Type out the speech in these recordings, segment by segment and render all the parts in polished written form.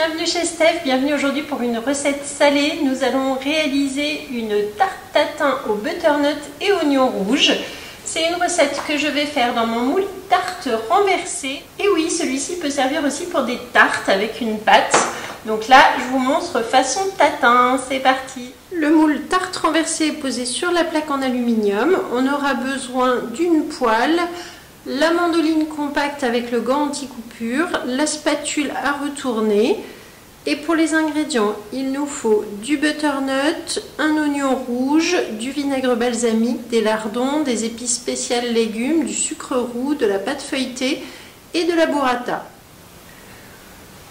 bienvenue chez Steph, bienvenue aujourd'hui pour une recette salée. Nous allons réaliser une tarte tatin au butternut et oignons rouges. C'est une recette que je vais faire dans mon moule tarte renversée. Et oui, celui-ci peut servir aussi pour des tartes avec une pâte. Donc là, je vous montre façon tatin, c'est parti. Le moule tarte renversée est posé sur la plaque en aluminium. On aura besoin d'une poêle, la mandoline compacte avec le gant anti-coupure, la spatule à retourner. Et pour les ingrédients, il nous faut du butternut, un oignon rouge, du vinaigre balsamique, des lardons, des épices spéciales légumes, du sucre roux, de la pâte feuilletée et de la burrata.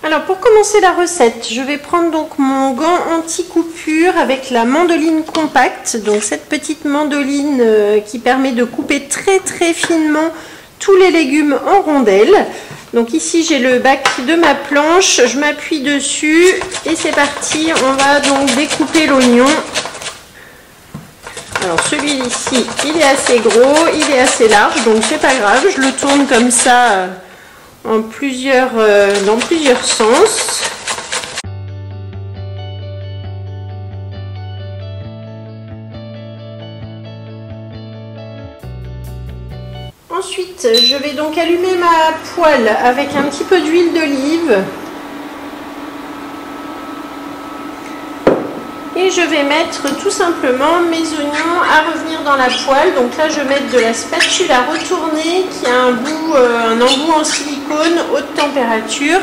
Alors pour commencer la recette, je vais prendre donc mon gant anti-coupure avec la mandoline compacte, donc cette petite mandoline qui permet de couper très finement tous les légumes en rondelles. Donc ici j'ai le bac de ma planche, je m'appuie dessus et c'est parti, on va donc découper l'oignon. Alors celui-ci il est assez gros, il est assez large, donc c'est pas grave, je le tourne comme ça en dans plusieurs sens. Ensuite, je vais donc allumer ma poêle avec un petit peu d'huile d'olive. Et je vais mettre tout simplement mes oignons à revenir dans la poêle. Donc là, je vais mettre de la spatule à retourner qui a un embout en silicone haute température.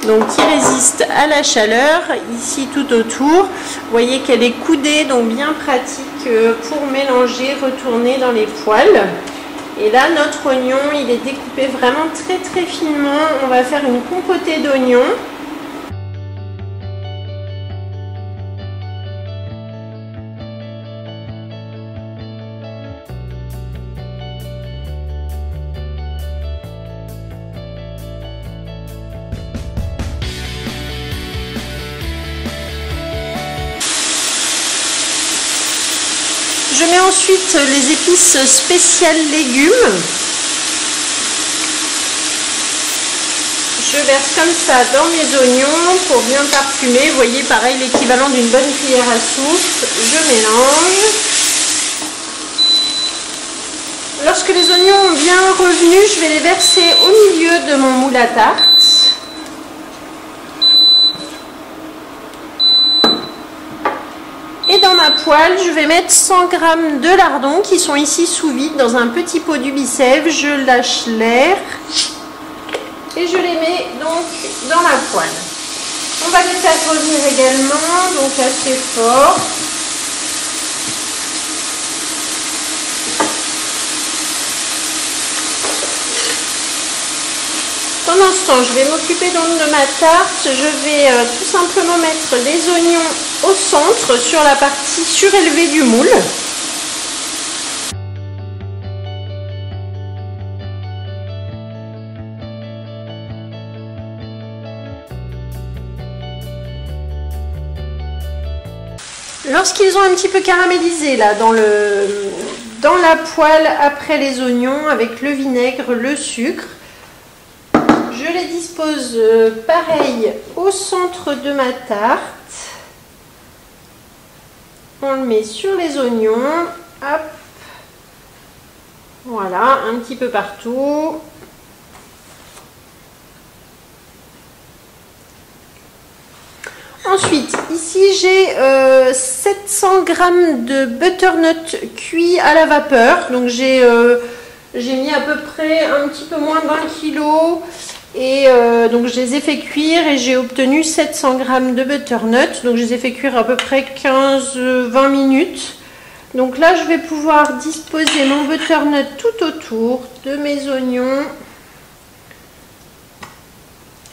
Donc qui résiste à la chaleur, ici tout autour. Vous voyez qu'elle est coudée, donc bien pratique pour mélanger, retourner dans les poêles. Et là, notre oignon, il est découpé vraiment très finement. On va faire une compotée d'oignons. Je mets ensuite les épices spéciales légumes. Je verse comme ça dans mes oignons pour bien parfumer. Vous voyez, pareil, l'équivalent d'une bonne cuillère à soupe. Je mélange. Lorsque les oignons ont bien revenu, je vais les verser au milieu de mon moule à tarte. Et dans ma poêle, je vais mettre 100 g de lardons qui sont ici sous vide dans un petit pot d'Ubicev. Je lâche l'air et je les mets donc dans la poêle. On va les faire revenir également, donc assez fort. Pendant ce temps, je vais m'occuper donc de ma tarte. Je vais tout simplement mettre les oignons au centre sur la partie surélevée du moule. Lorsqu'ils ont un petit peu caramélisé là dans la poêle après les oignons avec le vinaigre, le sucre, je les dispose pareil au centre de ma tarte. On le met sur les oignons. Hop. Voilà, un petit peu partout. Ensuite, ici j'ai 700 g de butternut cuit à la vapeur. Donc j'ai mis à peu près un petit peu moins d'1 kg. Et donc je les ai fait cuire et j'ai obtenu 700 g de butternut. Donc je les ai fait cuire à peu près 15-20 minutes. Donc là je vais pouvoir disposer mon butternut tout autour de mes oignons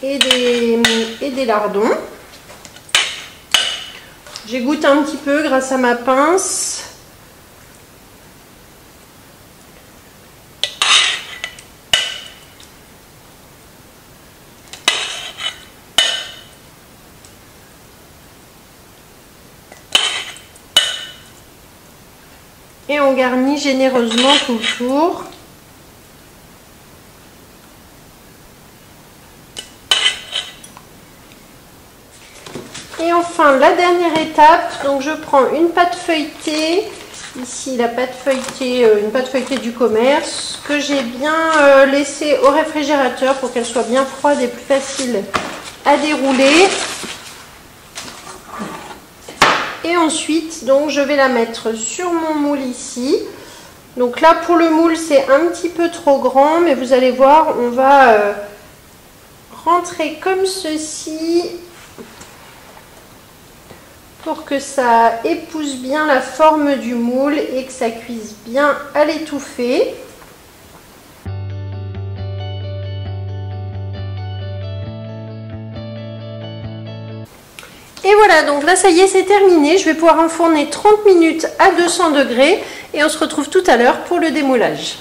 et des lardons. J'égoutte un petit peu grâce à ma pince. Et on garnit généreusement tout le tour. Et enfin, la dernière étape, donc je prends une pâte feuilletée. Ici, la pâte feuilletée, une pâte feuilletée du commerce que j'ai bien laissée au réfrigérateur pour qu'elle soit bien froide et plus facile à dérouler. Et ensuite, donc, je vais la mettre sur mon moule ici. Donc là, pour le moule, c'est un petit peu trop grand, mais vous allez voir, on va rentrer comme ceci pour que ça épouse bien la forme du moule et que ça cuise bien à l'étouffer. Et voilà, donc là ça y est, c'est terminé. Je vais pouvoir enfourner 30 minutes à 200 degrés et on se retrouve tout à l'heure pour le démoulage.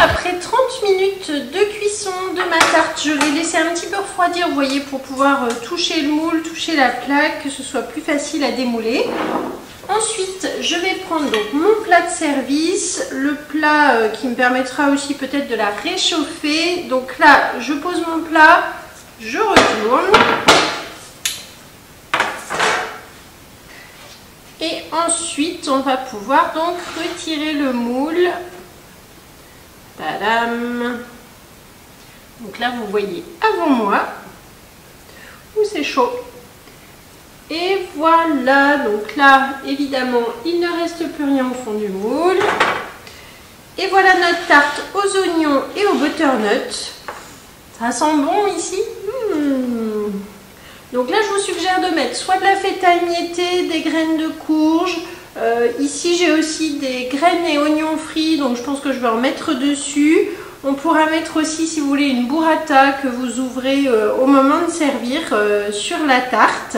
Après 30 minutes de cuisson de ma tarte, je l'ai laissé un petit peu refroidir, vous voyez, pour pouvoir toucher le moule, toucher la plaque, que ce soit plus facile à démouler. Ensuite, je vais prendre donc mon plat de service, le plat qui me permettra aussi peut-être de la réchauffer. Donc là, je pose mon plat, je retourne. Et ensuite, on va pouvoir donc retirer le moule. Tadam! Donc là, vous voyez avant moi où c'est chaud. Et voilà, donc là, évidemment, il ne reste plus rien au fond du moule. Et voilà notre tarte aux oignons et au butternut. Ça sent bon ici. Donc là, je vous suggère de mettre soit de la feta émiettée, des graines de courge. Ici, j'ai aussi des graines et oignons frits, donc je pense que je vais en mettre dessus. On pourra mettre aussi, si vous voulez, une burrata que vous ouvrez au moment de servir sur la tarte.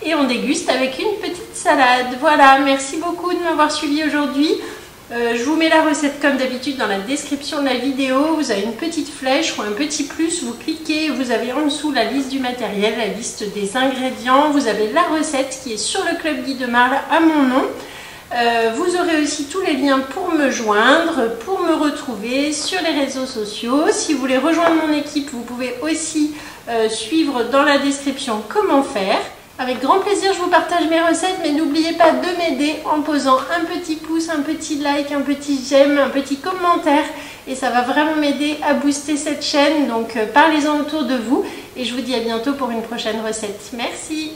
Et on déguste avec une petite salade. Voilà, merci beaucoup de m'avoir suivi aujourd'hui. Je vous mets la recette comme d'habitude dans la description de la vidéo. Vous avez une petite flèche ou un petit plus, vous cliquez, vous avez en dessous la liste du matériel, la liste des ingrédients. Vous avez la recette qui est sur le Club Guy de Marle à mon nom. Vous aurez aussi tous les liens pour me joindre, pour me retrouver sur les réseaux sociaux. Si vous voulez rejoindre mon équipe, vous pouvez aussi suivre dans la description comment faire. Avec grand plaisir, je vous partage mes recettes, mais n'oubliez pas de m'aider en posant un petit pouce, un petit like, un petit j'aime, un petit commentaire. Et ça va vraiment m'aider à booster cette chaîne, donc parlez-en autour de vous. Et je vous dis à bientôt pour une prochaine recette. Merci!